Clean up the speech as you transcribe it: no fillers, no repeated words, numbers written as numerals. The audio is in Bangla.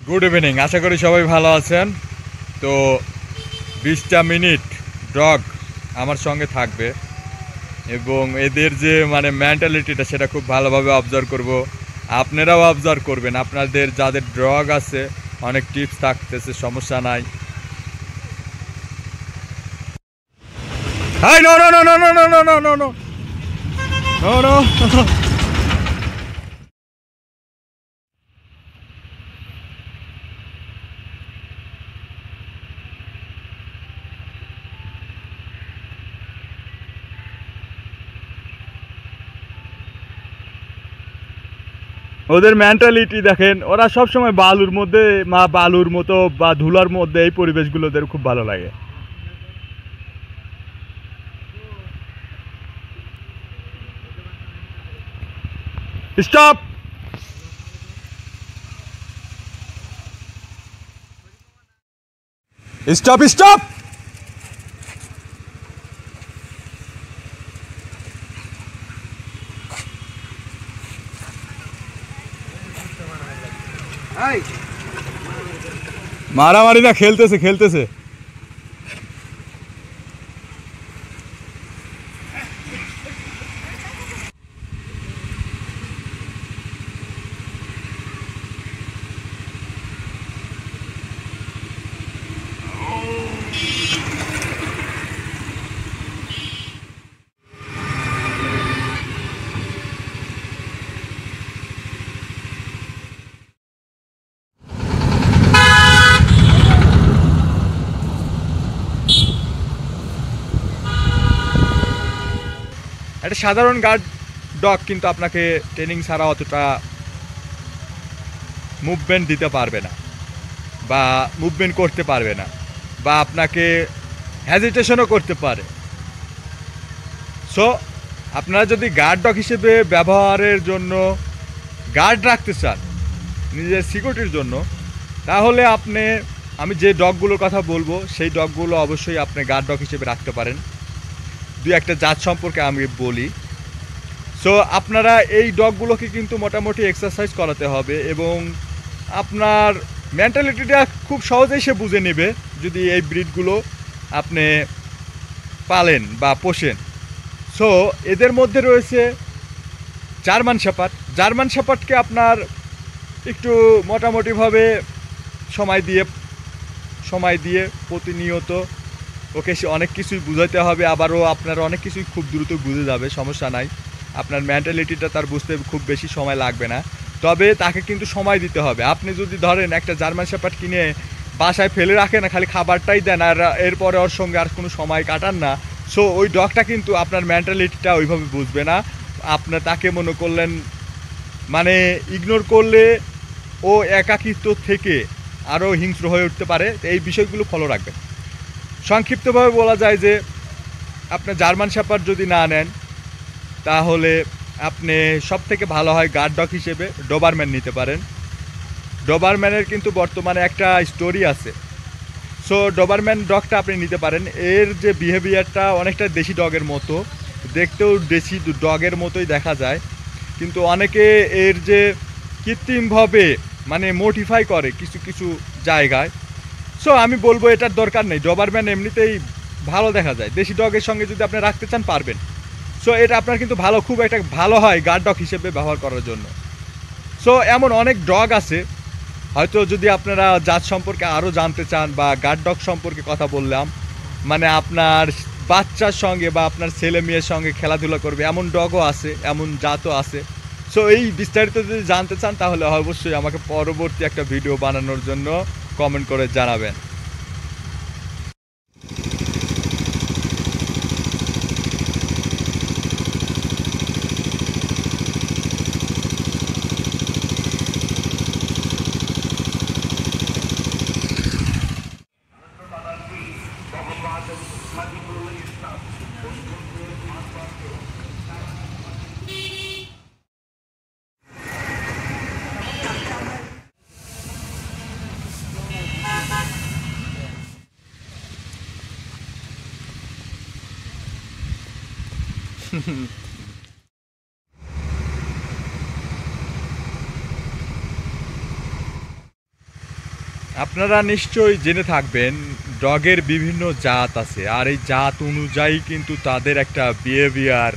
গুড ইভিনিং, আশা করি সবাই ভালো আছেন। তো 20টা মিনিট ডগ আমার সঙ্গে থাকবে এবং এদের যে মেন্টালিটিটা সেটা খুব ভালোভাবে অবজার্ভ করব। আপনারাও অবজার্ভ করবেন, আপনাদের যাদের ডগ আছে অনেক টিপস থাকতেছে, সমস্যা নাই। Hi no no no no no no no no no no no no. ওদের মেন্টালিটি দেখেন, ওরা সব সময় বালুর মধ্যে বালুর মতো বা ধুলার মধ্যে এই পরিবেশগুলো ওদের খুব ভালো লাগে। স্টপ। Stop stop. মারামারি না, খেলতেছে খেলতেছে। একটা সাধারণ গার্ড ডগ কিন্তু আপনাকে ট্রেনিং ছাড়া অতটা মুভমেন্ট দিতে পারবে না বা মুভমেন্ট করতে পারবে না বা আপনাকে হ্যাজিটেশনও করতে পারে। সো আপনারা যদি গার্ড ডগ হিসেবে ব্যবহারের জন্য গার্ড রাখতে চান নিজের সিকিউরিটির জন্য, তাহলে আমি যে ডগগুলোর কথা বলবো সেই ডগগুলো অবশ্যই আপনি গার্ড ডগ হিসেবে রাখতে পারেন। দুই একটা জাত সম্পর্কে আমি বলি। সো আপনারা এই ডগগুলোকে কিন্তু মোটামুটি এক্সারসাইজ করাতে হবে এবং আপনার মেন্টালিটিটা খুব সহজেই সে বুঝে নেবে যদি এই ব্রিডগুলো আপনি পালেন বা পোষেন। সো এদের মধ্যে রয়েছে জার্মান শেপার্ড। জার্মান শেপার্ডকে আপনার একটু মোটামুটিভাবে সময় দিয়ে প্রতিনিয়ত ওকে অনেক কিছুই বুঝাতে হবে, আবারও আপনার অনেক কিছুই খুব দ্রুত বুঝে যাবে, সমস্যা নাই। আপনার মেন্টালিটিটা তার বুঝতে খুব বেশি সময় লাগবে না, তবে তাকে কিন্তু সময় দিতে হবে। আপনি যদি ধরেন একটা জার্মান শেপার্ড কিনে বাসায় ফেলে রাখেন না, খালি খাবারটাই দেন আর এরপরে ওর সঙ্গে আর কোনো সময় কাটান না, সো ওই ডগটা কিন্তু আপনার মেন্টালিটিটা ওইভাবে বুঝবে না। আপনার তাকে মনে করলেন ইগনোর করলে ও একাকিত্ব থেকে আরও হিংস্র হয়ে উঠতে পারে। এই বিষয়গুলো ফলো রাখবেন। সংক্ষিপ্তভাবে বলা যায় যে আপনার জার্মান শেপার্ড যদি না নেন, তাহলে আপনি সবথেকে ভালো হয় গার্ড ডগ হিসেবে ডোবারম্যান নিতে পারেন। ডোবারম্যানের কিন্তু বর্তমানে একটা স্টোরি আছে। সো ডোবারম্যান ডগটা আপনি নিতে পারেন। এর যে বিহেভিয়ারটা অনেকটা দেশি ডগের মতো, দেখতেও দেশি ডগের মতোই দেখা যায়, কিন্তু অনেকে এর যে কৃত্রিমভাবে মোটিফাই করে কিছু কিছু জায়গায়। সো আমি বলবো এটার দরকার নেই। ডোবারম্যান এমনিতেই ভালো দেখা যায়, দেশি ডগের সঙ্গে যদি আপনি রাখতে চান পারবেন। সো এটা আপনার কিন্তু খুব একটা ভালো হয় গার্ড ডগ হিসেবে ব্যবহার করার জন্য। সো এমন অনেক ডগ আছে, হয়তো যদি আপনারা জাত সম্পর্কে আরও জানতে চান বা গার্ড ডগ সম্পর্কে কথা বললাম, আপনার বাচ্চার সঙ্গে বা আপনার ছেলে মেয়ের সঙ্গে খেলাধুলা করবে এমন ডগও আছে, এমন জাতও আছে। সো এই বিস্তারিত যদি জানতে চান তাহলে অবশ্যই আমাকে পরবর্তী একটা ভিডিও বানানোর জন্য কমেন্ট করে জানাবেন। আপনারা নিশ্চয়ই জেনে থাকবেন ডগের বিভিন্ন জাত আছে আর এই জাত অনুযায়ী কিন্তু তাদের একটা বিহেভিয়ার